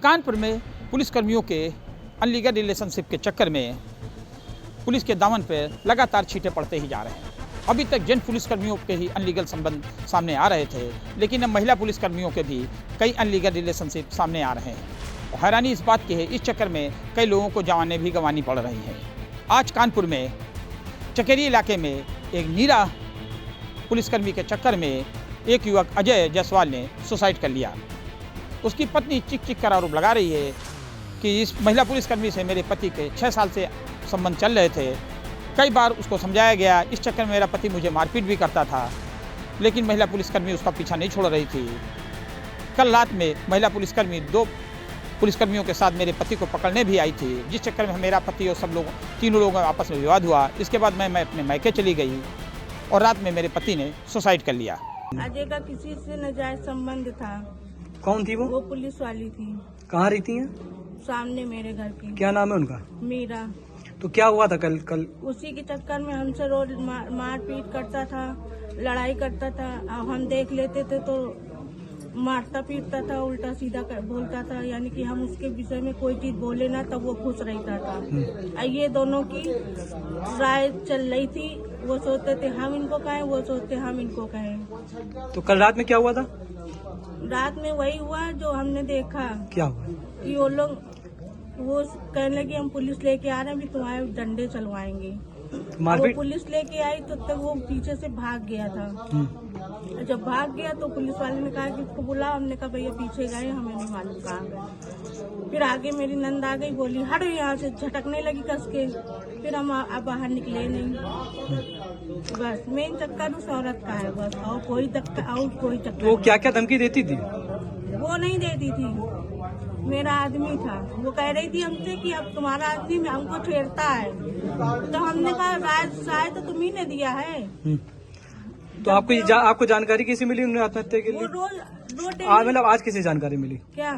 कानपुर में पुलिसकर्मियों के अनलीगल रिलेशनशिप के चक्कर में पुलिस के दामन पर लगातार छींटे पड़ते ही जा रहे हैं। अभी तक जेंट्स पुलिसकर्मियों के ही अनलीगल संबंध सामने आ रहे थे, लेकिन अब महिला पुलिसकर्मियों के भी कई अनलीगल रिलेशनशिप सामने आ रहे हैं। हैरानी इस बात की है, इस चक्कर में कई लोगों को जानें भी गंवानी पड़ रही हैं। आज कानपुर में चकेरी इलाके में एक नीरा पुलिसकर्मी के चक्कर में एक युवक अजय जायसवाल ने सुसाइड कर लिया। उसकी पत्नी चिक कर आरोप लगा रही है कि इस महिला पुलिसकर्मी से मेरे पति के 6 साल से संबंध चल रहे थे। कई बार उसको समझाया गया, इस चक्कर में मेरा पति मुझे मारपीट भी करता था, लेकिन महिला पुलिसकर्मी उसका पीछा नहीं छोड़ रही थी। कल रात में महिला पुलिसकर्मी 2 पुलिसकर्मियों के साथ मेरे पति को पकड़ने भी आई थी, जिस चक्कर में मेरा पति और सब लोग तीनों लोगों में आपस में विवाद हुआ। इसके बाद मैं अपने मायके चली गई और रात में मेरे पति ने सुसाइड कर लिया। अजय का किसी से नाजायज संबंध था। कौन थी वो? वो पुलिस वाली थी। कहाँ रहती हैं? सामने मेरे घर की। क्या नाम है उनका? मीरा। तो क्या हुआ था कल? उसी के चक्कर में हमसे रोज मार पीट करता था, लड़ाई करता था। हम देख लेते थे तो मारता पीटता था, उल्टा सीधा बोलता था, यानी कि हम उसके विषय में कोई चीज बोले ना तब वो खुश रहता था। ये दोनों की राय चल रही थी। वो सोचते थे हम इनको कहें, वो सोचते हम इनको कहें। तो कल रात में क्या हुआ था? रात में वही हुआ जो हमने देखा। क्या हुआ? कि वो कहने लगे हम पुलिस लेके आ रहे हैं, अभी तुम्हारे डंडे चलवाएंगे। वो पुलिस लेके आई तो तक वो पीछे से भाग गया था। जब भाग गया तो पुलिस वाले ने कहा कि इसको बुलाओ। हमने कहा भैया पीछे गए, हमें नहीं मालूम कहाँ गए। फिर आगे मेरी नंद आ गई, बोली हटो यहाँ से, झटकने लगी कस के। फिर हम बाहर निकले नहीं। बस मेन चक्कर उस औरत का है बस, और कोई चक्कर। तो वो क्या क्या धमकी देती थी? वो नहीं देती थी, मेरा आदमी था। वो कह रही थी हमसे कि अब तुम्हारा आदमी हमको छेड़ता है। तो हमने कहा राय तो तुम्ही ने दिया है। तो आपको जानकारी कैसे मिली उन्हें आत्महत्या के लिए? मतलब आज कैसे जानकारी मिली? क्या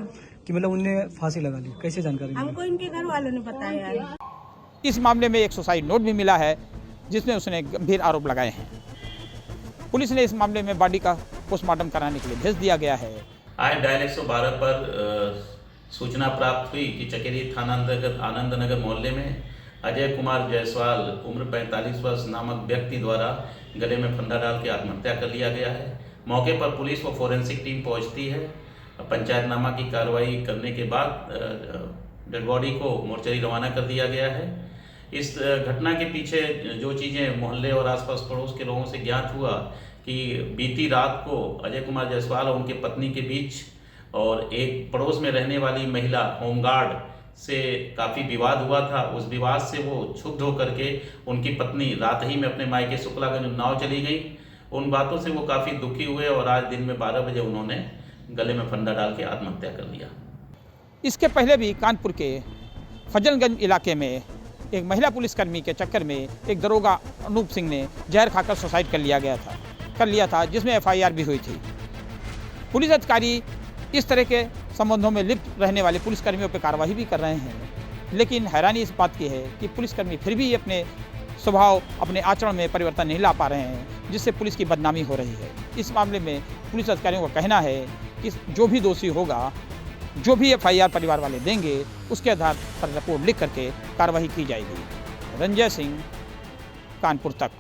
कि मतलब उन्हें फांसी लगा ली? कैसे जानकारी मिली? हमको इनके घर वालों ने बताया है। इस मामले में एक सुसाइड नोट भी मिला है, जिसमें उसने गंभीर आरोप लगाए हैं। पुलिस ने इस मामले में बॉडी का पोस्टमार्टम कराने के लिए भेज दिया गया है। आज डायल 112 पर सूचना प्राप्त हुई कि चकेरी थाना अंतर्गत आनंद नगर मोहल्ले में अजय कुमार जायसवाल उम्र 45 वर्ष नामक व्यक्ति द्वारा गले में फंदा डाल के आत्महत्या कर लिया गया है। मौके पर पुलिस व फोरेंसिक टीम पहुंचती है। पंचायतनामा की कार्रवाई करने के बाद डेड बॉडी को मोर्चरी रवाना कर दिया गया है। इस घटना के पीछे जो चीज़ें मोहल्ले और आसपास पड़ोस के लोगों से ज्ञात हुआ कि बीती रात को अजय कुमार जायसवाल और उनके पत्नी के बीच और एक पड़ोस में रहने वाली महिला होमगार्ड से काफ़ी विवाद हुआ था। उस विवाद से वो क्षुब्ध होकर के उनकी पत्नी रात ही में अपने मायके शुक्लागंज उन्नाव चली गई। उन बातों से वो काफ़ी दुखी हुए और आज दिन में 12 बजे उन्होंने गले में फंदा डाल के आत्महत्या कर लिया। इसके पहले भी कानपुर के फजलगंज इलाके में एक महिला पुलिसकर्मी के चक्कर में एक दरोगा अनूप सिंह ने जहर खाकर सुसाइड कर लिया था, जिसमें FIR भी हुई थी। पुलिस अधिकारी इस तरह के संबंधों में लिप्त रहने वाले पुलिसकर्मियों पर कार्रवाई भी कर रहे हैं, लेकिन हैरानी इस बात की है कि पुलिसकर्मी फिर भी अपने स्वभाव, अपने आचरण में परिवर्तन नहीं ला पा रहे हैं, जिससे पुलिस की बदनामी हो रही है। इस मामले में पुलिस अधिकारियों का कहना है कि जो भी दोषी होगा, जो भी FIR परिवार वाले देंगे, उसके आधार पर रिपोर्ट लिख करके कार्रवाई की जाएगी। रंजय सिंह, कानपुर तक।